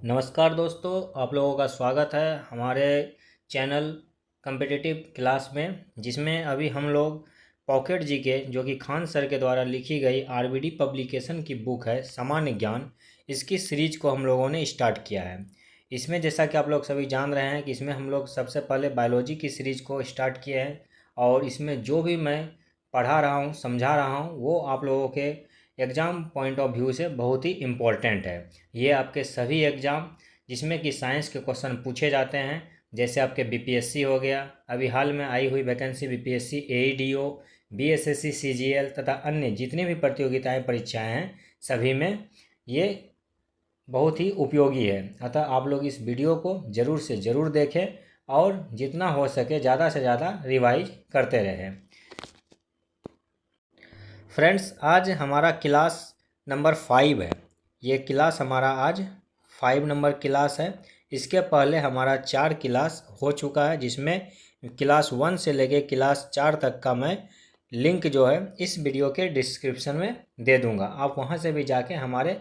नमस्कार दोस्तों, आप लोगों का स्वागत है हमारे चैनल कम्पिटिटिव क्लास में, जिसमें अभी हम लोग पॉकेट जीके जो कि खान सर के द्वारा लिखी गई आरबीडी पब्लिकेशन की बुक है सामान्य ज्ञान, इसकी सीरीज को हम लोगों ने स्टार्ट किया है। इसमें जैसा कि आप लोग सभी जान रहे हैं कि इसमें हम लोग सबसे पहले बायोलॉजी की सीरीज को स्टार्ट किए हैं और इसमें जो भी मैं पढ़ा रहा हूँ, समझा रहा हूँ, वो आप लोगों के एग्ज़ाम पॉइंट ऑफ व्यू से बहुत ही इम्पोर्टेंट है। ये आपके सभी एग्ज़ाम जिसमें कि साइंस के क्वेश्चन पूछे जाते हैं, जैसे आपके बीपीएससी हो गया, अभी हाल में आई हुई वैकेंसी बीपीएससी, एईडीओ, बीएसएससी, सीजीएल तथा अन्य जितनी भी प्रतियोगिताएं परीक्षाएं हैं, सभी में ये बहुत ही उपयोगी है। अतः आप लोग इस वीडियो को ज़रूर से ज़रूर देखें और जितना हो सके ज़्यादा से ज़्यादा रिवाइज करते रहें। फ्रेंड्स, आज हमारा क्लास नंबर 5 है। ये क्लास हमारा आज 5 नंबर क्लास है। इसके पहले हमारा 4 क्लास हो चुका है, जिसमें क्लास 1 से लेके क्लास 4 तक का मैं लिंक जो है इस वीडियो के डिस्क्रिप्शन में दे दूंगा। आप वहां से भी जाके हमारे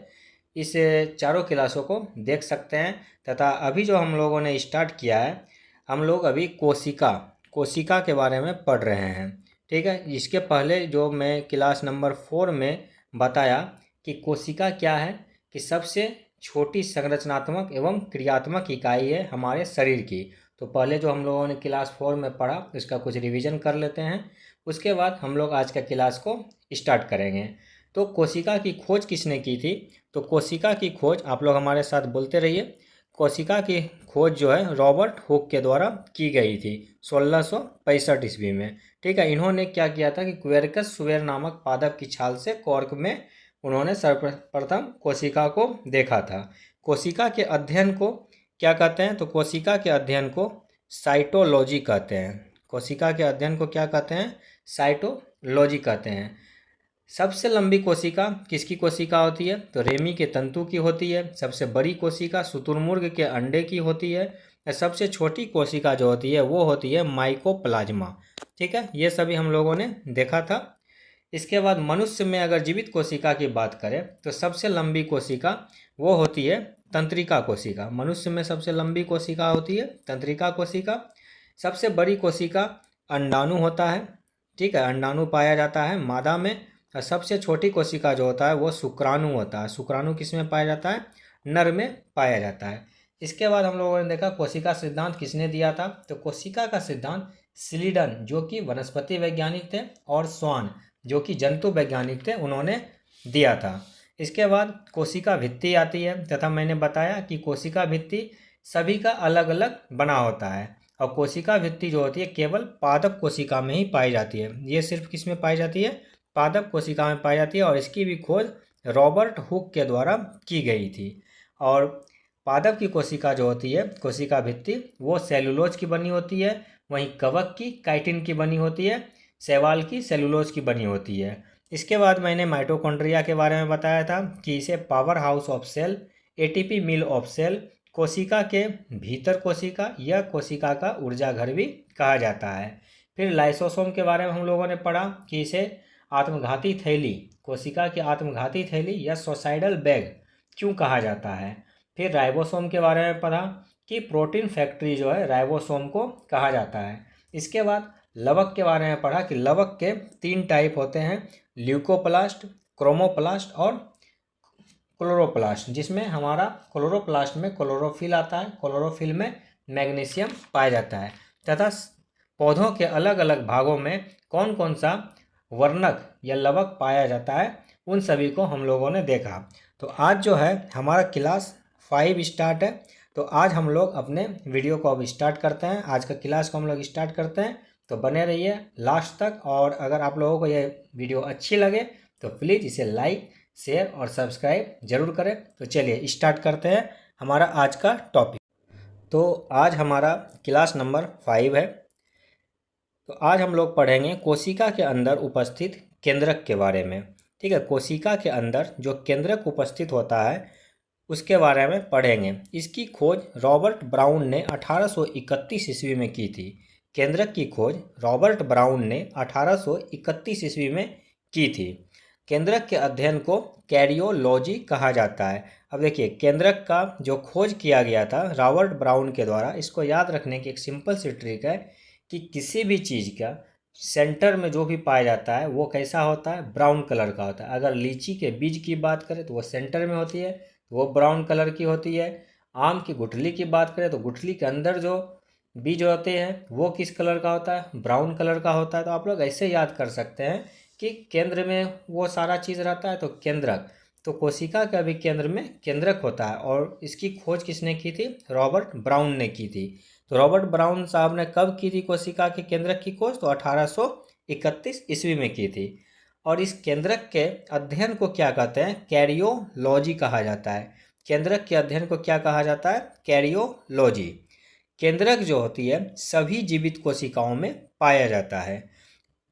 इस चारों क्लासों को देख सकते हैं। तथा अभी जो हम लोगों ने स्टार्ट किया है, हम लोग अभी कोशिका के बारे में पढ़ रहे हैं। ठीक है, इसके पहले जो मैं क्लास नंबर 4 में बताया कि कोशिका क्या है, कि सबसे छोटी संरचनात्मक एवं क्रियात्मक इकाई है हमारे शरीर की। तो पहले जो हम लोगों ने क्लास 4 में पढ़ा उसका कुछ रिवीजन कर लेते हैं, उसके बाद हम लोग आज का क्लास को स्टार्ट करेंगे। तो कोशिका की खोज किसने की थी? तो कोशिका की खोज आप लोग हमारे साथ बोलते रहिए। कोशिका की खोज जो है रॉबर्ट हुक के द्वारा की गई थी 1665 ईस्वी में। ठीक है, इन्होंने क्या किया था कि क्वेरकस सुवेर नामक पादप की छाल से कॉर्क में उन्होंने सर्वप्रथम कोशिका को देखा था। कोशिका के अध्ययन को क्या कहते हैं? तो कोशिका के अध्ययन को साइटोलॉजी कहते हैं। कोशिका के अध्ययन को क्या कहते हैं? साइटोलॉजी कहते हैं। सबसे लंबी कोशिका किसकी कोशिका होती है? तो रेमी के तंतु की होती है। सबसे बड़ी कोशिका शुतुरमुर्ग के अंडे की होती है। सबसे छोटी कोशिका जो होती है वो होती है माइकोप्लाज्मा। ठीक है, ये सभी हम लोगों ने देखा था। इसके बाद मनुष्य में अगर जीवित कोशिका की बात करें तो सबसे लंबी कोशिका वो होती है तंत्रिका कोशिका। मनुष्य में सबसे लंबी कोशिका होती है तंत्रिका कोशिका। सबसे बड़ी कोशिका अंडाणु होता है। ठीक है, अंडाणु पाया जाता है मादा में। और सबसे छोटी कोशिका जो होता है वो शुक्राणु होता है। शुक्राणु किस में पाया जाता है? नर में पाया जाता है। इसके बाद हम लोगों ने देखा कोशिका सिद्धांत किसने दिया था? तो कोशिका का सिद्धांत स्लीडन, जो कि वनस्पति वैज्ञानिक थे, और स्वान, जो कि जंतु वैज्ञानिक थे, उन्होंने दिया था। इसके बाद कोशिका भित्ति आती है, तथा मैंने बताया कि कोशिका भित्ति सभी का अलग अलग बना होता है, और कोशिका भित्ति जो होती है केवल पादप कोशिका में ही पाई जाती है। ये सिर्फ किस में पाई जाती है? पादप कोशिका में पाई जाती है। और इसकी भी खोज रॉबर्ट हुक के द्वारा की गई थी। और पादप की कोशिका जो होती है कोशिका भित्ति, वो सेलुलोज की बनी होती है। वहीं कवक की काइटिन की बनी होती है। शैवाल की सेलुलोज की बनी होती है। इसके बाद मैंने माइटोकॉन्ड्रिया के बारे में बताया था कि इसे power house of cell, ATP mill of cell, कोशिका के भीतर कोशिका या कोशिका का ऊर्जा घर भी कहा जाता है। फिर लाइसोसोम के बारे में हम लोगों ने पढ़ा कि इसे आत्मघाती थैली, कोशिका की आत्मघाती थैली या सोसाइडल बैग क्यों कहा जाता है। फिर राइबोसोम के बारे में पढ़ा कि प्रोटीन फैक्ट्री जो है राइबोसोम को कहा जाता है। इसके बाद लवक के बारे में पढ़ा कि लवक के 3 टाइप होते हैं, ल्यूकोप्लास्ट, क्रोमोप्लास्ट और क्लोरोप्लास्ट, जिसमें हमारा क्लोरोप्लास्ट में क्लोरोफिल आता है, क्लोरोफिल में मैग्नीशियम पाया जाता है। तथा पौधों के अलग अलग भागों में कौन कौन सा वर्णक या लवक पाया जाता है, उन सभी को हम लोगों ने देखा। तो आज जो है हमारा क्लास 5 स्टार्ट है। तो आज हम लोग अपने वीडियो को अब स्टार्ट करते हैं। आज का क्लास को हम लोग स्टार्ट करते हैं, तो बने रहिए लास्ट तक। और अगर आप लोगों को ये वीडियो अच्छी लगे तो प्लीज़ इसे लाइक, शेयर और सब्सक्राइब जरूर करें। तो चलिए स्टार्ट करते हैं हमारा आज का टॉपिक। तो आज हमारा क्लास नंबर 5 है। तो आज हम लोग पढ़ेंगे कोशिका के अंदर उपस्थित केंद्रक के बारे में। ठीक है, कोशिका के अंदर जो केंद्रक उपस्थित होता है उसके बारे में पढ़ेंगे। इसकी खोज रॉबर्ट ब्राउन ने 1831 ईस्वी में की थी। केंद्रक की खोज रॉबर्ट ब्राउन ने 1831 ईस्वी में की थी। केंद्रक के अध्ययन को कैरियोलॉजी कहा जाता है। अब देखिए केंद्रक का जो खोज किया गया था रॉबर्ट ब्राउन के द्वारा, इसको याद रखने की एक सिंपल सी ट्रिक है कि किसी भी चीज़ का सेंटर में जो भी पाया जाता है वो कैसा होता है, ब्राउन कलर का होता है। अगर लीची के बीज की बात करें तो वो सेंटर में होती है, तो वो ब्राउन कलर की होती है। आम की गुठली की बात करें तो गुठली के अंदर जो बीज होते हैं वो किस कलर का होता है, ब्राउन कलर का होता है। तो आप लोग ऐसे याद कर सकते हैं कि केंद्र में वो सारा चीज़ रहता है तो केंद्रक, तो कोशिका के भी केंद्र में केंद्रक होता है। और इसकी खोज किसने की थी, रॉबर्ट ब्राउन ने की थी। तो रॉबर्ट ब्राउन साहब ने कब की थी कोशिका के केंद्रक की खोज, तो 1831 ईस्वी में की थी। और इस केंद्रक के अध्ययन को क्या कहते हैं, कैरियोलॉजी कहा जाता है। केंद्रक के अध्ययन को क्या कहा जाता है, कैरियोलॉजी। केंद्रक जो होती है सभी जीवित कोशिकाओं में पाया जाता है।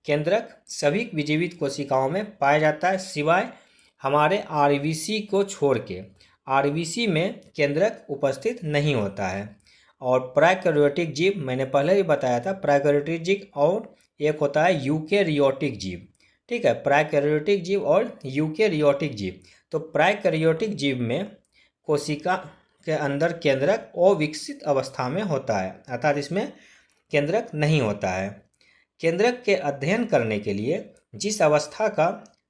केंद्रक सभी जीवित कोशिकाओं में पाया जाता है सिवाय हमारे आरबीसी को छोड़ के। आरबीसी में केंद्रक उपस्थित नहीं होता है। और प्रोकैरियोटिक जीव मैंने पहले भी बताया था, प्रोकैरियोटिक जीव और एक होता है यूकेरियोटिक जीव। ठीक है, प्रोकैरियोटिक जीव और यूकेरियोटिक जीव। तो प्रोकैरियोटिक जीव में कोशिका के अंदर केंद्रक अविकसित अवस्था में होता है, अर्थात इसमें केंद्रक नहीं होता है। केंद्रक के अध्ययन करने के लिए जिस अवस्था का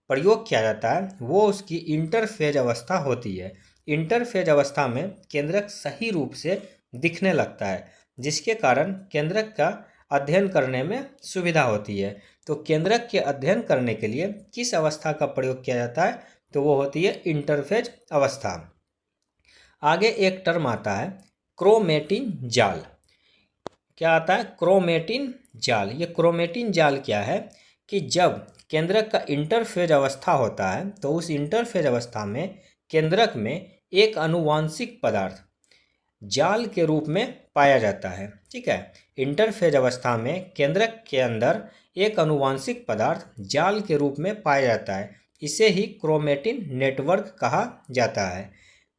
प्रयोग किया जाता है वो उसकी इंटरफेज अवस्था होती है। इंटरफेज अवस्था में केंद्रक सही रूप से दिखने लगता है, जिसके कारण केंद्रक का अध्ययन करने में सुविधा होती है। तो केंद्रक के अध्ययन करने के लिए किस अवस्था का प्रयोग किया जाता है, तो वो होती है इंटरफेज अवस्था। आगे एक टर्म आता है क्रोमेटिन जाल। क्या आता है, क्रोमेटिन जाल। ये क्रोमेटिन जाल क्या है कि जब केंद्रक का इंटरफेज अवस्था होता है तो उस इंटरफेज अवस्था में केंद्रक में एक आनुवांशिक पदार्थ जाल के रूप में पाया जाता है। ठीक है, इंटरफेज अवस्था में केंद्रक के अंदर एक आनुवांशिक पदार्थ जाल के रूप में पाया जाता है। इसे ही क्रोमेटिन नेटवर्क कहा जाता है।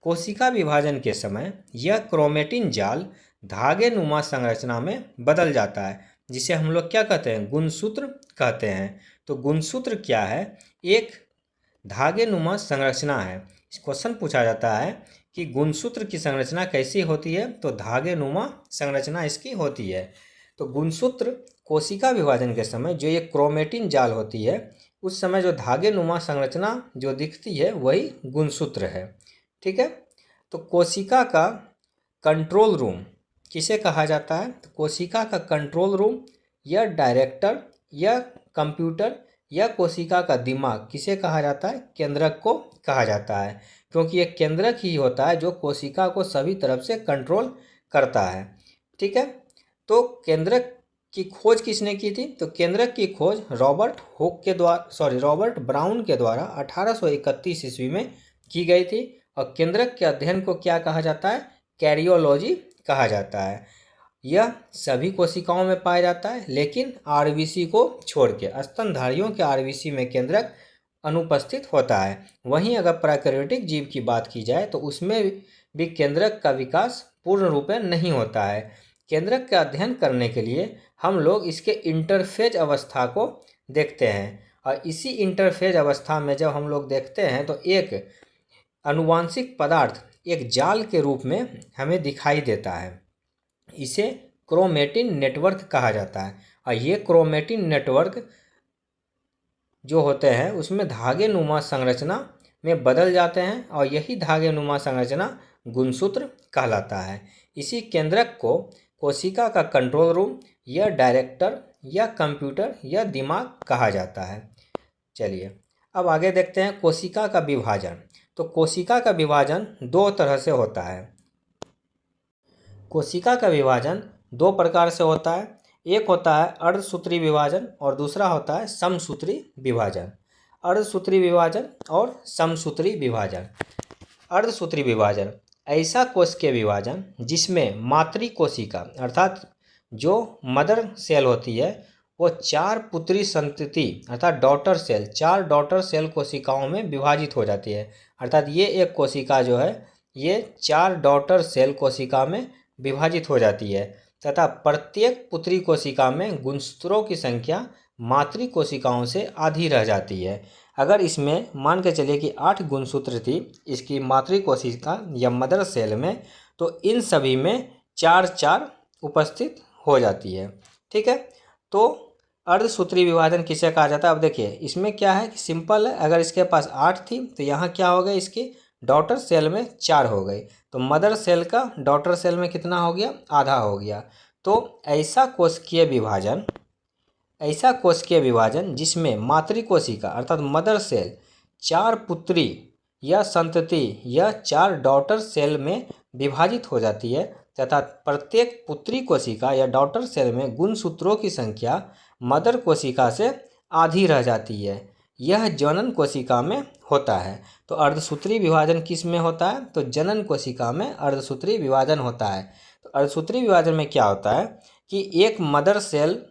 कोशिका विभाजन के समय यह क्रोमेटिन जाल धागे नुमा संरचना में बदल जाता है, जिसे हम लोग क्या कहते हैं, गुणसूत्र कहते हैं। तो गुणसूत्र क्या है, एक धागे नुमा संरचना है। इस क्वेश्चन पूछा जाता है कि गुणसूत्र की संरचना कैसी होती है, तो धागे नुमा संरचना इसकी होती है। तो गुणसूत्र कोशिका विभाजन के समय जो ये क्रोमेटिन जाल होती है उस समय जो धागे नुमा संरचना जो दिखती है वही गुणसूत्र है। ठीक है, तो कोशिका का कंट्रोल रूम किसे कहा जाता है, तो कोशिका का कंट्रोल रूम या डायरेक्टर या कंप्यूटर या कोशिका का दिमाग किसे कहा जाता है, केंद्रक को कहा जाता है। क्योंकि एक केंद्रक ही होता है जो कोशिका को सभी तरफ से कंट्रोल करता है। ठीक है, तो केंद्रक की खोज किसने की थी, तो केंद्रक की खोज रॉबर्ट ब्राउन के द्वारा 1831 ईस्वी में की गई थी। और केंद्रक के अध्ययन को क्या कहा जाता है, कैरियोलॉजी कहा जाता है। यह सभी कोशिकाओं में पाया जाता है, लेकिन आरबीसी को छोड़ के स्तनधारियों के आरबीसी में केंद्रक अनुपस्थित होता है। वहीं अगर प्रोकैरियोटिक जीव की बात की जाए तो उसमें भी केंद्रक का विकास पूर्ण रूप में नहीं होता है। केंद्रक का अध्ययन करने के लिए हम लोग इसके इंटरफेज अवस्था को देखते हैं, और इसी इंटरफेज अवस्था में जब हम लोग देखते हैं तो एक आनुवांशिक पदार्थ एक जाल के रूप में हमें दिखाई देता है। इसे क्रोमेटिन नेटवर्क कहा जाता है। और ये क्रोमेटिन नेटवर्क जो होते हैं उसमें धागे नुमा संरचना में बदल जाते हैं, और यही धागे नुमा संरचना गुणसूत्र कहलाता है। इसी केंद्रक को कोशिका का कंट्रोल रूम या डायरेक्टर या कंप्यूटर या दिमाग कहा जाता है। चलिए अब आगे देखते हैं कोशिका का विभाजन। तो कोशिका का विभाजन दो तरह से होता है। कोशिका का विभाजन दो प्रकार से होता है। एक होता है अर्धसूत्री विभाजन और दूसरा होता है समसूत्री विभाजन। अर्धसूत्री विभाजन और समसूत्री विभाजन। अर्धसूत्री विभाजन ऐसा कोश के विभाजन जिसमें मातृ कोशिका अर्थात जो मदर सेल होती है वो चार पुत्री संतति अर्थात डॉटर सेल, चार डॉटर सेल कोशिकाओं में विभाजित हो जाती है। अर्थात ये एक कोशिका जो है ये चार डॉटर सेल कोशिका में विभाजित हो जाती है, तथा प्रत्येक पुत्री कोशिका में गुणसूत्रों की संख्या मातृ कोशिकाओं से आधी रह जाती है। अगर इसमें मान के चलिए कि 8 गुणसूत्र थी इसकी मातृ कोशिका या मदर सेल में, तो इन सभी में 4 उपस्थित हो जाती है। ठीक है, तो अर्धसूत्री विभाजन किसे कहा जाता है? अब देखिए इसमें क्या है कि सिंपल है, अगर इसके पास 8 थी तो यहाँ क्या हो गया, इसकी डॉटर सेल में 4 हो गई, तो मदर सेल का डॉटर सेल में कितना हो गया, आधा हो गया। तो ऐसा कोशिकीय विभाजन जिसमें मातृ कोशिका अर्थात मदर सेल 4 पुत्री या संतति या 4 डॉटर सेल में विभाजित हो जाती है तथा प्रत्येक पुत्री कोशिका या डॉटर सेल में गुणसूत्रों की संख्या मदर कोशिका से आधी रह जाती है, यह जनन कोशिका में होता है। तो अर्धसूत्री विभाजन किस में होता है? तो जनन कोशिका में अर्धसूत्री विभाजन होता है। तो अर्धसूत्री विभाजन में क्या होता है कि एक मदर सेल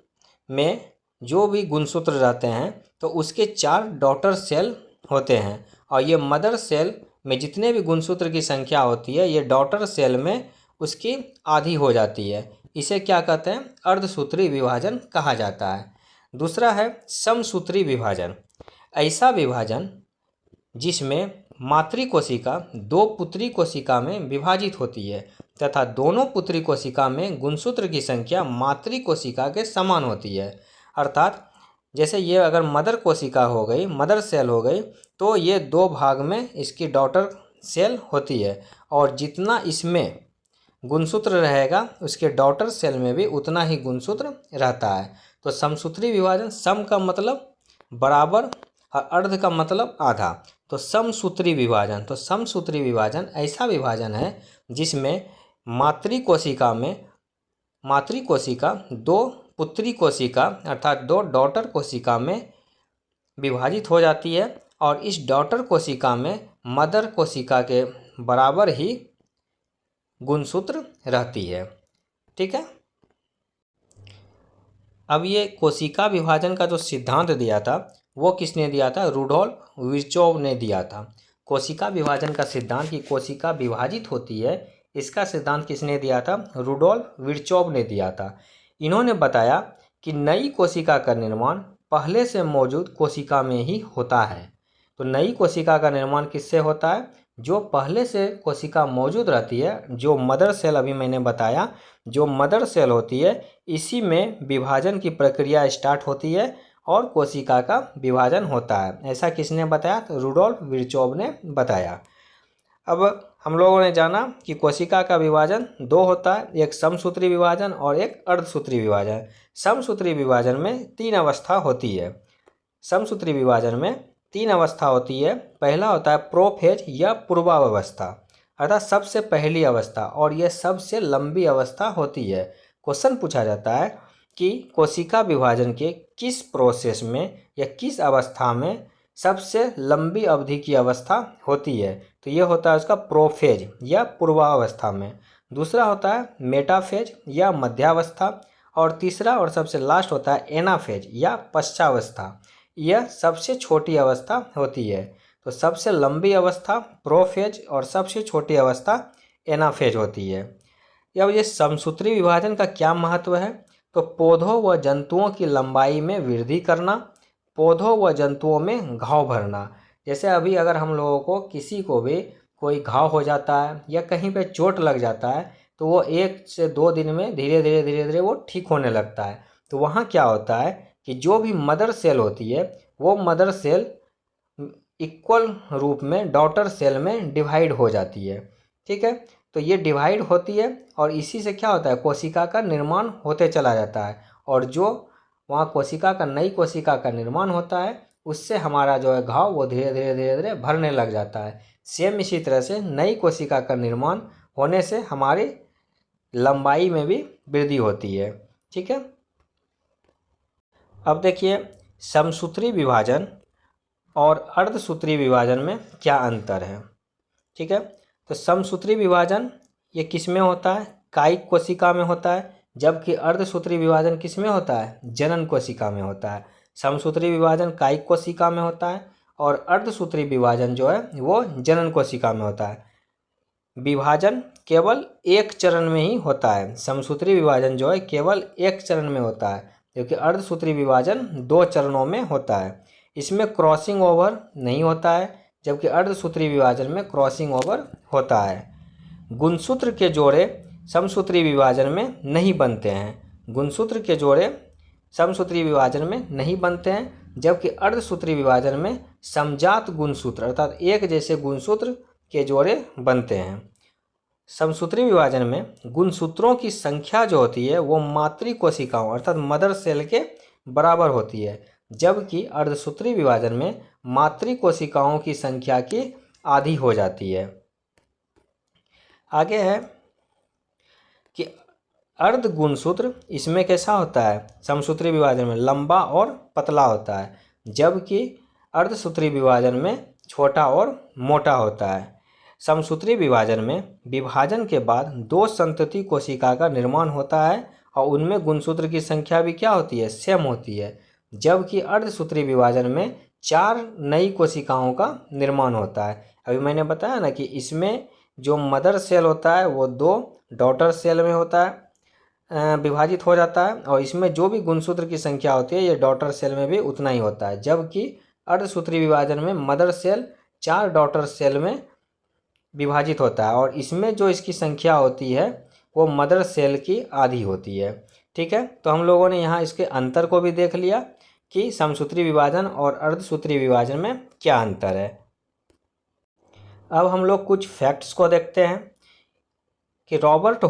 में जो भी गुणसूत्र रहते हैं तो उसके 4 डॉटर सेल होते हैं, और ये मदर सेल में जितने भी गुणसूत्र की संख्या होती है ये डॉटर सेल में उसकी आधी हो जाती है। इसे क्या कहते हैं? अर्धसूत्री विभाजन कहा जाता है। दूसरा है समसूत्री विभाजन। ऐसा विभाजन जिसमें मातृ कोशिका 2 पुत्री कोशिका में विभाजित होती है तथा दोनों पुत्री कोशिका में गुणसूत्र की संख्या मातृ कोशिका के समान होती है। अर्थात जैसे ये अगर मदर कोशिका हो गई, मदर सेल हो गई, तो ये 2 भाग में इसकी डॉटर सेल होती है, और जितना इसमें गुणसूत्र रहेगा उसके डॉटर सेल में भी उतना ही गुणसूत्र रहता है। तो समसूत्री विभाजन, सम का मतलब बराबर और अर्ध का मतलब आधा, तो समसूत्री विभाजन ऐसा विभाजन है जिसमें मातृ कोशिका 2 पुत्री कोशिका अर्थात 2 डॉटर कोशिका में विभाजित हो जाती है, और इस डॉटर कोशिका में मदर कोशिका के बराबर ही गुणसूत्र रहती है। ठीक है, अब ये कोशिका विभाजन का जो सिद्धांत दिया था वो किसने दिया था? रुडोल्फ विर्चोव ने दिया था। कोशिका विभाजन का सिद्धांत कि कोशिका विभाजित होती है, इसका सिद्धांत किसने दिया था? रुडोल्फ विर्चोव ने दिया था। इन्होंने बताया कि नई कोशिका का निर्माण पहले से मौजूद कोशिका में ही होता है। तो नई कोशिका का निर्माण किससे होता है? जो पहले से कोशिका मौजूद रहती है, जो मदर सेल अभी मैंने बताया, जो मदर सेल होती है इसी में विभाजन की प्रक्रिया स्टार्ट होती है और कोशिका का विभाजन होता है। ऐसा किसने बताया? तो रुडोल्फ विर्चोव ने बताया। अब हम लोगों ने जाना कि कोशिका का विभाजन 2 होता है, एक समसूत्री विभाजन और एक अर्धसूत्री विभाजन। समसूत्री विभाजन में 3 अवस्था होती है। समसूत्री विभाजन में 3 अवस्था होती है। पहला होता है प्रोफेज या पूर्वावस्था, अर्थात सबसे पहली अवस्था, और यह सबसे लंबी अवस्था होती है। क्वेश्चन पूछा जाता है कि कोशिका विभाजन के किस प्रोसेस में या किस अवस्था में सबसे लंबी अवधि की अवस्था होती है? तो ये होता है उसका प्रोफेज या पूर्वावस्था में। दूसरा होता है मेटाफेज या मध्यावस्था, और तीसरा और सबसे लास्ट होता है एनाफेज या पश्चावस्था। यह सबसे छोटी अवस्था होती है। तो सबसे लंबी अवस्था प्रोफेज और सबसे छोटी अवस्था एनाफेज होती है। अब ये समसूत्री विभाजन का क्या महत्व है? तो पौधों व जंतुओं की लंबाई में वृद्धि करना, पौधों व जंतुओं में घाव भरना। जैसे अभी अगर हम लोगों को किसी को भी कोई घाव हो जाता है या कहीं पे चोट लग जाता है तो वो 1 से 2 दिन में धीरे धीरे वो ठीक होने लगता है। तो वहाँ क्या होता है कि जो भी मदर सेल होती है वो मदर सेल इक्वल रूप में डॉटर सेल में डिवाइड हो जाती है। ठीक है, तो ये डिवाइड होती है और इसी से क्या होता है, कोशिका का निर्माण होते चला जाता है, और जो वहाँ कोशिका का नई कोशिका का निर्माण होता है उससे हमारा जो है घाव वो धीरे धीरे भरने लग जाता है। सेम इसी तरह से नई कोशिका का निर्माण होने से हमारी लंबाई में भी वृद्धि होती है। ठीक है, अब देखिए समसूत्री विभाजन और अर्धसूत्री विभाजन में क्या अंतर है। ठीक है, तो समसूत्री विभाजन ये किस में होता है? कायिक कोशिका में होता है, जबकि अर्धसूत्री विभाजन किस में होता है? जनन कोशिका में होता है। समसूत्री विभाजन कायिक कोशिका में होता है और अर्धसूत्री विभाजन जो है वो जनन कोशिका में होता है। विभाजन केवल एक चरण में ही होता है। समसूत्री विभाजन जो है केवल एक चरण में होता है, जबकि अर्धसूत्री विभाजन 2 चरणों में होता है। इसमें क्रॉसिंग ओवर नहीं होता है, जबकि अर्धसूत्री विभाजन में क्रॉसिंग ओवर होता है। गुणसूत्र के जोड़े समसूत्री विभाजन में नहीं बनते हैं। गुणसूत्र के जोड़े समसूत्री विभाजन में नहीं बनते हैं, जबकि अर्धसूत्री विभाजन में समजात गुणसूत्र अर्थात एक जैसे गुणसूत्र के जोड़े बनते हैं। समसूत्री विभाजन में गुणसूत्रों की संख्या जो होती है वो मातृ कोशिकाओं अर्थात मदर सेल के बराबर होती है, जबकि अर्धसूत्री विभाजन में मातृ कोशिकाओं की संख्या की आधी हो जाती है। आगे है कि अर्ध गुणसूत्र इसमें कैसा होता है, समसूत्री विभाजन में लंबा और पतला होता है, जबकि अर्धसूत्री विभाजन में छोटा और मोटा होता है। समसूत्री विभाजन में विभाजन के बाद 2 संतति कोशिका का निर्माण होता है और उनमें गुणसूत्र की संख्या भी क्या होती है, सेम होती है, जबकि अर्धसूत्री विभाजन में 4 नई कोशिकाओं का निर्माण होता है। अभी मैंने बताया ना कि इसमें जो मदर सेल होता है वो 2 डॉटर सेल में होता है, विभाजित हो जाता है, और इसमें जो भी गुणसूत्र की संख्या होती है ये डॉटर सेल में भी उतना ही होता है, जबकि अर्धसूत्री विभाजन में मदर सेल 4 डॉटर सेल में विभाजित होता है और इसमें जो इसकी संख्या होती है वो मदर सेल की आधी होती है। ठीक है, तो हम लोगों ने यहाँ इसके अंतर को भी देख लिया कि समसूत्री विभाजन और अर्धसूत्री विभाजन में क्या अंतर है। अब हम लोग कुछ फैक्ट्स को देखते हैं कि रॉबर्ट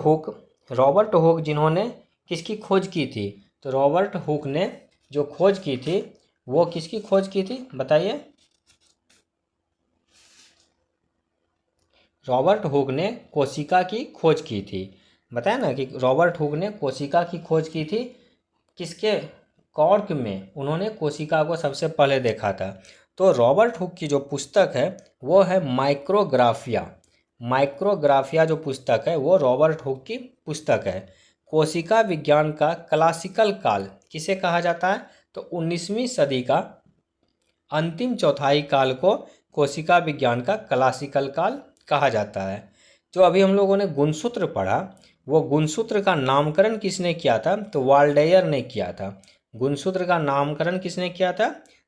हुक जिन्होंने किसकी खोज की थी, तो रॉबर्ट हुक ने जो खोज की थी वो किसकी खोज की थी बताइए। रॉबर्ट हुक ने कोशिका की खोज की थी। बताया ना कि रॉबर्ट हुक ने कोशिका की खोज की थी किसके, कॉर्क में उन्होंने कोशिका को सबसे पहले देखा था। तो रॉबर्ट हुक की जो पुस्तक है वो है माइक्रोग्राफिया जो पुस्तक है वो रॉबर्ट हुक की पुस्तक है। कोशिका विज्ञान का क्लासिकल काल किसे कहा जाता है, तो 19वीं सदी का अंतिम चौथाई काल को कोशिका विज्ञान का क्लासिकल काल कहा जाता है। जो अभी हम लोगों ने गुणसूत्र पढ़ा वो गुणसूत्र का नामकरण किसने किया था, तो वाल्डेयर ने किया था। गुणसूत्र का नामकरण किसने किया था,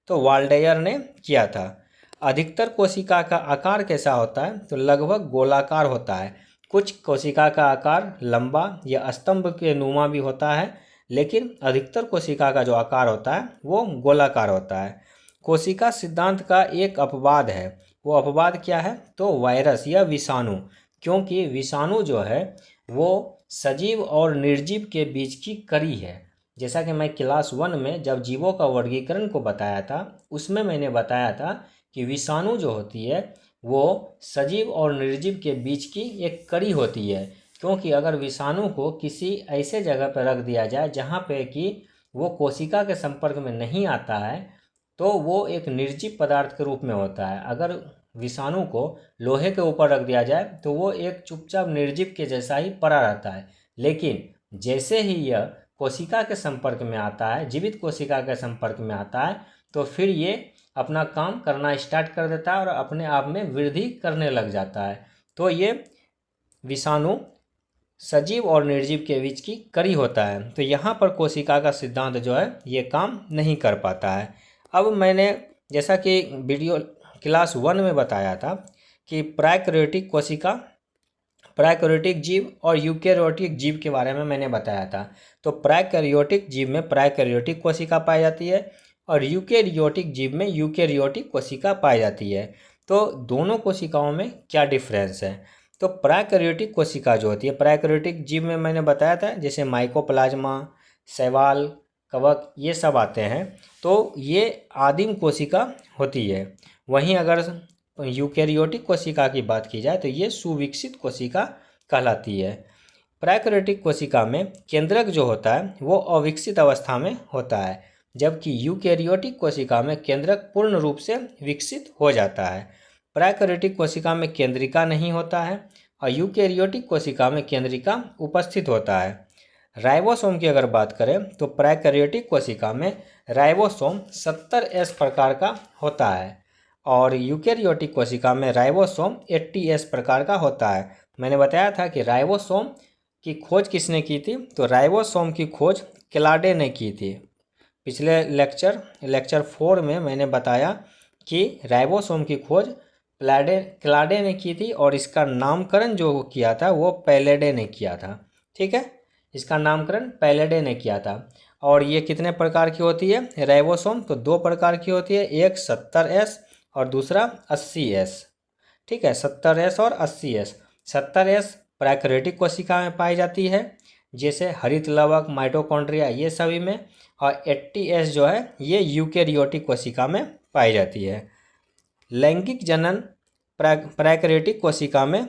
तो वाल्डेयर ने किया था। अधिकतर कोशिका का आकार कैसा होता है, तो लगभग गोलाकार होता है। कुछ कोशिका का आकार लंबा या स्तंभ के नुमा भी होता है, लेकिन अधिकतर कोशिका का जो आकार होता है वो गोलाकार होता है। कोशिका सिद्धांत का एक अपवाद है, वो अपवाद क्या है, तो वायरस या विषाणु, क्योंकि विषाणु जो है वो सजीव और निर्जीव के बीच की कड़ी है। जैसा कि मैं क्लास 1 में जब जीवों का वर्गीकरण को बताया था उसमें मैंने बताया था कि विषाणु जो होती है वो सजीव और निर्जीव के बीच की एक कड़ी होती है, क्योंकि अगर विषाणु को किसी ऐसे जगह पर रख दिया जाए जहाँ पे कि वो कोशिका के संपर्क में नहीं आता है तो वो एक निर्जीव पदार्थ के रूप में होता है। अगर विषाणु को लोहे के ऊपर रख दिया जाए तो वो एक चुपचाप निर्जीव के जैसा ही पड़ा रहता है, लेकिन जैसे ही यह कोशिका के संपर्क में आता है, जीवित कोशिका के संपर्क में आता है, तो फिर ये अपना काम करना स्टार्ट कर देता है और अपने आप में वृद्धि करने लग जाता है। तो ये विषाणु सजीव और निर्जीव के बीच की कड़ी होता है। तो यहाँ पर कोशिका का सिद्धांत जो है ये काम नहीं कर पाता है। अब मैंने जैसा कि वीडियो क्लास 1 में बताया था कि प्राइकैरियोटिक कोशिका, प्राइकैरियोटिक जीव और यूकैरियोटिक जीव के बारे में मैंने बताया था। तो प्राइकैरियोटिक जीव में प्राइकैरियोटिक कोशिका पाई जाती है और यूकैरियोटिक जीव में यूकैरियोटिक कोशिका पाई जाती है। तो दोनों कोशिकाओं में क्या डिफरेंस है, तो प्राइकैरियोटिक कोशिका जो होती है, प्राइकैरियोटिक जीव में मैंने बताया था जैसे माइकोप्लाज्मा, शैवाल, कवक ये सब आते हैं, तो ये आदिम कोशिका होती है। वहीं अगर यूकैरियोटिक कोशिका की बात की जाए तो ये सुविकसित कोशिका कहलाती है। प्राइकैरियोटिक कोशिका में केंद्रक जो होता है वो अविकसित अवस्था में होता है, जबकि यूकैरियोटिक कोशिका में केंद्रक पूर्ण रूप से विकसित हो जाता है। प्राइकैरियोटिक कोशिका में केंद्रिका नहीं होता है और यूकैरियोटिक कोशिका में केंद्रिका उपस्थित होता है। राइबोसोम की अगर बात करें तो प्राइकैरियोटिक कोशिका में राइबोसोम 70S प्रकार का होता है और यूकैरियोटिक कोशिका में राइबोसोम 80S प्रकार का होता है। मैंने बताया था कि राइबोसोम की खोज किसने की थी, तो राइबोसोम की खोज क्लाडे ने की थी। पिछले लेक्चर 4 में मैंने बताया कि राइबोसोम की खोज क्लाडे ने की थी और इसका नामकरण जो किया था वो पैलेडे ने किया था। ठीक है, इसका नामकरण पैलेडे ने किया था। और ये कितने प्रकार की होती है राइबोसोम? तो 2 प्रकार की होती है, एक 70S और दूसरा 80S। ठीक है, 70S और 80S। 70S प्राकृतिक कोशिका में पाई जाती है, जैसे हरित लवक, माइटोकॉन्ड्रिया, ये सभी में। और 80S जो है ये यूकेरियोटिक कोशिका में पाई जाती है। लैंगिक जनन प्राकृतिक कोशिका में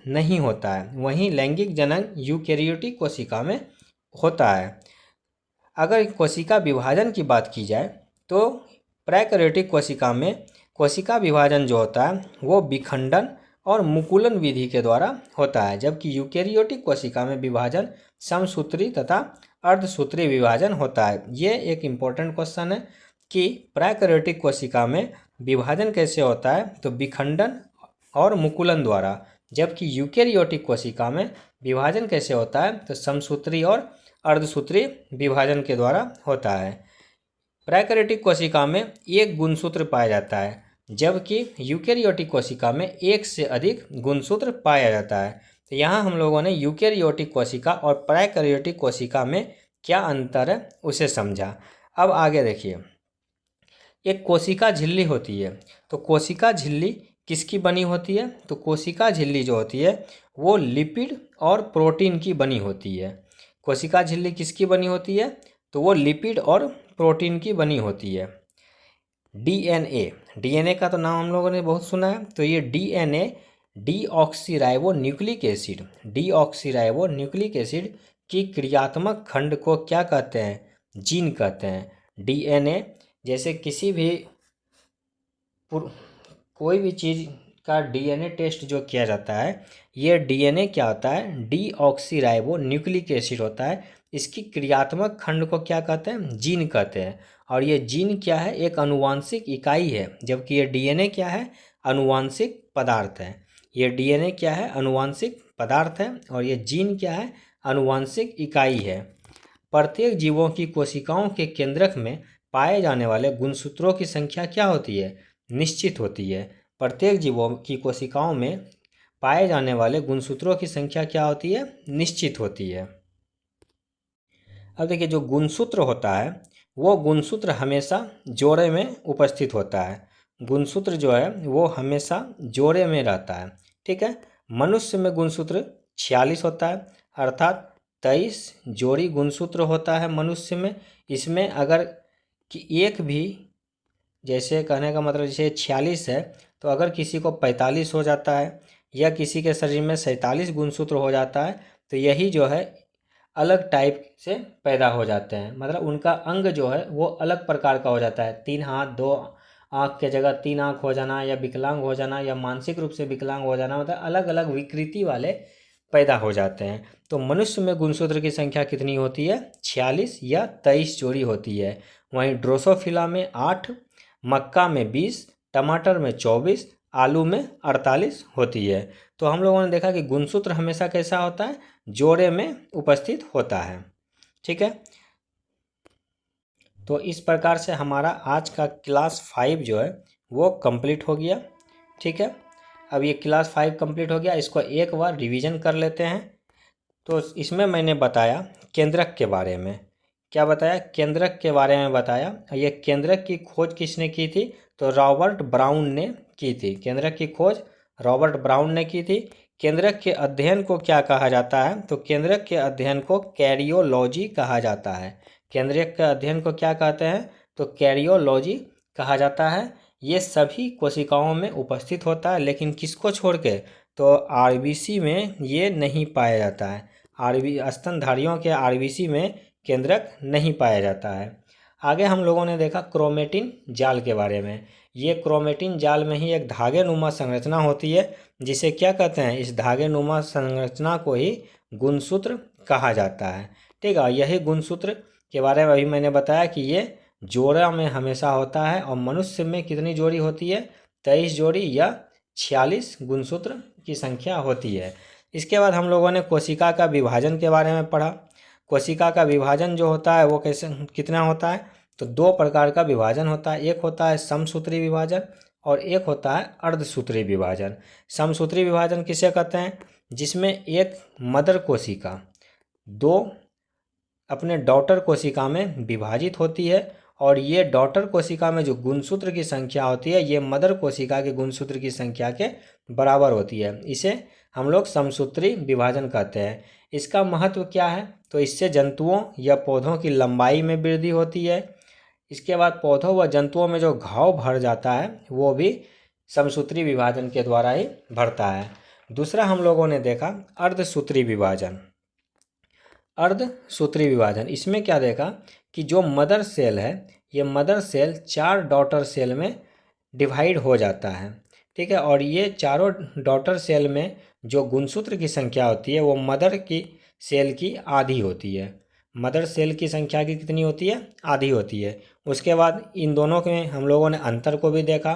नहीं होता है, वहीं लैंगिक जनन यूकेरियोटिक कोशिका में होता है। अगर कोशिका विभाजन की बात की जाए तो प्राकृतिक कोशिका में कोशिका विभाजन जो होता है वो विखंडन और मुकुलन विधि के द्वारा होता है, जबकि यूकेरियोटिक कोशिका में विभाजन समसूत्री तथा अर्धसूत्री विभाजन होता है। ये एक इम्पोर्टेंट क्वेश्चन है कि प्राकृतिक कोशिका में विभाजन कैसे होता है? तो विखंडन और मुकुलन द्वारा, जबकि यूकेरियोटिक कोशिका में विभाजन कैसे होता है? तो समसूत्री और अर्धसूत्री विभाजन के द्वारा होता है। प्राकृतिक कोशिका में एक गुणसूत्र पाया जाता है, जबकि यूकेरियोटिक कोशिका में एक से अधिक गुणसूत्र पाया जाता है। तो यहाँ हम लोगों ने यूकेरियोटिक कोशिका और प्राकृतिक कोशिका में क्या अंतर है उसे समझा। अब आगे देखिए, एक कोशिका झिल्ली होती है। तो कोशिका झिल्ली किसकी बनी होती है? तो कोशिका झिल्ली जो होती है वो लिपिड और प्रोटीन की बनी होती है। कोशिका झिल्ली किसकी बनी होती है? तो वो लिपिड और प्रोटीन की बनी होती है। डीएनए का तो नाम हम लोगों ने बहुत सुना है। तो ये डीएनए डीऑक्सीराइबो न्यूक्लिक एसिड की क्रियात्मक खंड को क्या कहते हैं? जीन कहते हैं। डीएनए जैसे किसी भी कोई भी चीज़ का डीएनए टेस्ट जो किया जाता है, ये डीएनए क्या होता है? डीऑक्सीराइबो न्यूक्लिक एसिड होता है। इसकी क्रियात्मक खंड को क्या कहते हैं? जीन कहते हैं। और ये जीन क्या है? एक आनुवांशिक इकाई है, जबकि ये डीएनए क्या है? आनुवांशिक पदार्थ है। ये डीएनए क्या है? आनुवांशिक पदार्थ है। और ये जीन क्या है? आनुवांशिक इकाई है। प्रत्येक जीवों की कोशिकाओं के केंद्रक में पाए जाने वाले गुणसूत्रों की संख्या क्या होती है? निश्चित होती है। प्रत्येक जीवों की कोशिकाओं में पाए जाने वाले गुणसूत्रों की संख्या क्या होती है? निश्चित होती है। अब देखिए, जो गुणसूत्र होता है वो गुणसूत्र हमेशा जोड़े में उपस्थित होता है। गुणसूत्र जो है वो हमेशा जोड़े में रहता है। ठीक है, मनुष्य में गुणसूत्र 46 होता है, अर्थात 23 जोड़ी गुणसूत्र होता है मनुष्य में। इसमें अगर कि एक भी, जैसे कहने का मतलब जैसे 46 है तो अगर किसी को 45 हो जाता है या किसी के शरीर में 47 गुणसूत्र हो जाता है तो यही जो है अलग टाइप से पैदा हो जाते हैं। मतलब उनका अंग जो है वो अलग प्रकार का हो जाता है। 3 हाथ 2 आँख के जगह 3 आँख हो जाना, या विकलांग हो जाना, या मानसिक रूप से विकलांग हो जाना, मतलब अलग अलग विकृति वाले पैदा हो जाते हैं। तो मनुष्य में गुणसूत्र की संख्या कितनी होती है? 46 या 23 जोड़ी होती है। वहीं ड्रोसोफिला में 8, मक्का में 20, टमाटर में 24, आलू में 48 होती है। तो हम लोगों ने देखा कि गुणसूत्र हमेशा कैसा होता है? जोड़े में उपस्थित होता है। ठीक है, तो इस प्रकार से हमारा आज का क्लास 5 जो है वो कंप्लीट हो गया। ठीक है, अब ये क्लास 5 कंप्लीट हो गया, इसको एक बार रिवीजन कर लेते हैं। तो इसमें मैंने बताया केंद्रक के बारे में। क्या बताया? केंद्रक के बारे में बताया। ये केंद्रक की खोज किसने की थी? तो रॉबर्ट ब्राउन ने की थी। केंद्रक की खोज रॉबर्ट ब्राउन ने की थी। केंद्रक के अध्ययन को क्या कहा जाता है? तो केंद्रक के अध्ययन को कैरियोलॉजी कहा जाता है। केंद्रक के अध्ययन को क्या कहते हैं? तो कैरियोलॉजी कहा जाता है। ये सभी कोशिकाओं में उपस्थित होता है, लेकिन किसको छोड़ के? तो आरबीसी में ये नहीं पाया जाता है। स्तनधारियों के आरबीसी में केंद्रक नहीं पाया जाता है। आगे हम लोगों ने देखा क्रोमेटिन जाल के बारे में। ये क्रोमेटिन जाल में ही एक धागे नुमा संरचना होती है, जिसे क्या कहते हैं? इस धागे नुमा संरचना को ही गुणसूत्र कहा जाता है। ठीक है, यही गुणसूत्र के बारे में अभी मैंने बताया कि ये जोड़ा में हमेशा होता है। और मनुष्य में कितनी जोड़ी होती है? 23 जोड़ी या 46 गुणसूत्र की संख्या होती है। इसके बाद हम लोगों ने कोशिका का विभाजन के बारे में पढ़ा। कोशिका का विभाजन जो होता है वो कैसे कितना होता है? तो दो प्रकार का विभाजन होता है, एक होता है समसूत्री विभाजन और एक होता है अर्धसूत्री विभाजन। समसूत्री विभाजन किसे कहते हैं? जिसमें एक मदर कोशिका दो अपने डॉटर कोशिका में विभाजित होती है और ये डॉटर कोशिका में जो गुणसूत्र की संख्या होती है ये मदर कोशिका के गुणसूत्र की संख्या के बराबर होती है। इसे हम लोग समसूत्री विभाजन कहते हैं। इसका महत्व क्या है? तो इससे जंतुओं या पौधों की लंबाई में वृद्धि होती है। इसके बाद पौधों व जंतुओं में जो घाव भर जाता है वो भी समसूत्री विभाजन के द्वारा ही भरता है। दूसरा हम लोगों ने देखा अर्धसूत्री विभाजन। अर्धसूत्री विभाजन इसमें क्या देखा कि जो मदर सेल है ये मदर सेल 4 डॉटर सेल में डिवाइड हो जाता है, ठीक है। और ये चारों डॉटर सेल में जो गुणसूत्र की संख्या होती है वो मदर की सेल की आधी होती है। मदर सेल की संख्या की कितनी होती है? आधी होती है। उसके बाद इन दोनों के हम लोगों ने अंतर को भी देखा।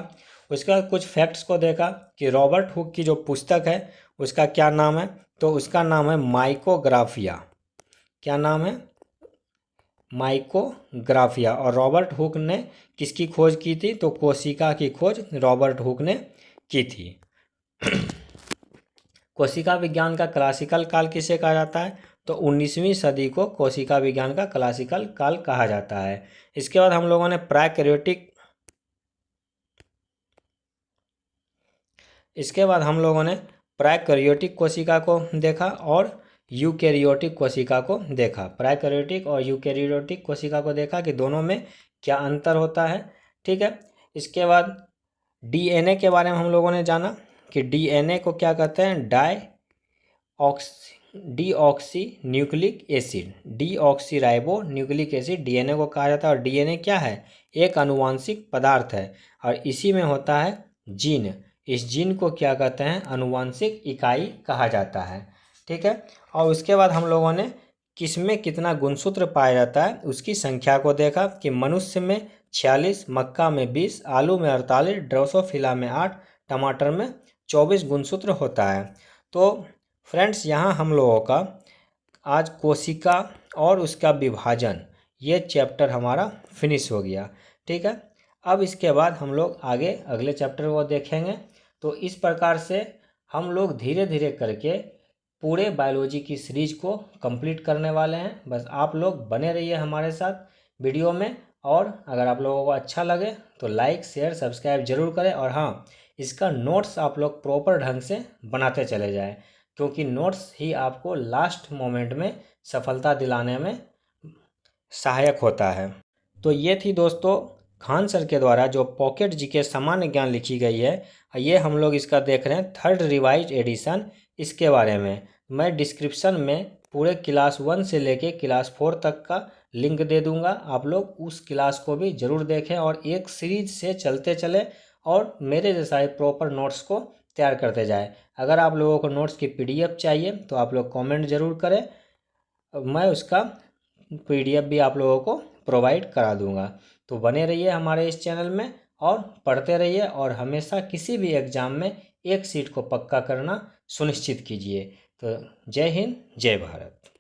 उसके बाद कुछ फैक्ट्स को देखा कि रॉबर्ट हुक की जो पुस्तक है उसका क्या नाम है? तो उसका नाम है माइकोग्राफिया। क्या नाम है? माइकोग्राफिया। और रॉबर्ट हुक ने किसकी खोज की थी? तो कोशिका की खोज रॉबर्ट हुक ने की थी। कोशिका विज्ञान का क्लासिकल काल किसे कहा जाता है? तो 19वीं सदी को कोशिका विज्ञान का क्लासिकल काल कहा जाता है। इसके बाद हम लोगों ने प्रोकैरियोटिक कोशिका को देखा और यूकैरियोटिक कोशिका को देखा। प्रोकैरियोटिक और यूकैरियोटिक कोशिका को देखा कि दोनों में क्या अंतर होता है, ठीक है। इसके बाद डीएनए के बारे में हम लोगों ने जाना कि डीएनए को क्या कहते हैं? Deoxy nucleic acid, deoxyribo nucleic acid DNA को कहा जाता है। और डीएनए क्या है? एक आनुवांशिक पदार्थ है और इसी में होता है जीन। इस जीन को क्या कहते हैं? आनुवांशिक इकाई कहा जाता है, ठीक है। और उसके बाद हम लोगों ने किसमें कितना गुणसूत्र पाया जाता है उसकी संख्या को देखा कि मनुष्य में 46, मक्का में 20, आलू में 48, ड्रोसोफिला में 8, टमाटर में 24 गुणसूत्र होता है। तो फ्रेंड्स यहाँ हम लोगों का आज कोशिका और उसका विभाजन ये चैप्टर हमारा फिनिश हो गया, ठीक है। अब इसके बाद हम लोग आगे अगले चैप्टर को देखेंगे। तो इस प्रकार से हम लोग धीरे धीरे करके पूरे बायोलॉजी की सीरीज को कंप्लीट करने वाले हैं। बस आप लोग बने रहिए हमारे साथ वीडियो में। और अगर आप लोगों को अच्छा लगे तो लाइक शेयर सब्सक्राइब जरूर करें। और हाँ, इसका नोट्स आप लोग प्रॉपर ढंग से बनाते चले जाएं, क्योंकि नोट्स ही आपको लास्ट मोमेंट में सफलता दिलाने में सहायक होता है। तो ये थी दोस्तों खान सर के द्वारा जो पॉकेट जीके सामान्य ज्ञान लिखी गई है। ये हम लोग इसका देख रहे हैं 3rd रिवाइज एडिशन। इसके बारे में मैं डिस्क्रिप्शन में पूरे क्लास 1 से लेके क्लास 4 तक का लिंक दे दूंगा। आप लोग उस क्लास को भी ज़रूर देखें और एक सीरीज से चलते चले और मेरे जैसा प्रॉपर नोट्स को तैयार करते जाए। अगर आप लोगों को नोट्स की PDF चाहिए तो आप लोग कमेंट ज़रूर करें, मैं उसका PDF भी आप लोगों को प्रोवाइड करा दूंगा। तो बने रहिए हमारे इस चैनल में और पढ़ते रहिए और हमेशा किसी भी एग्ज़ाम में एक सीट को पक्का करना सुनिश्चित कीजिए। तो जय हिंद, जय भारत।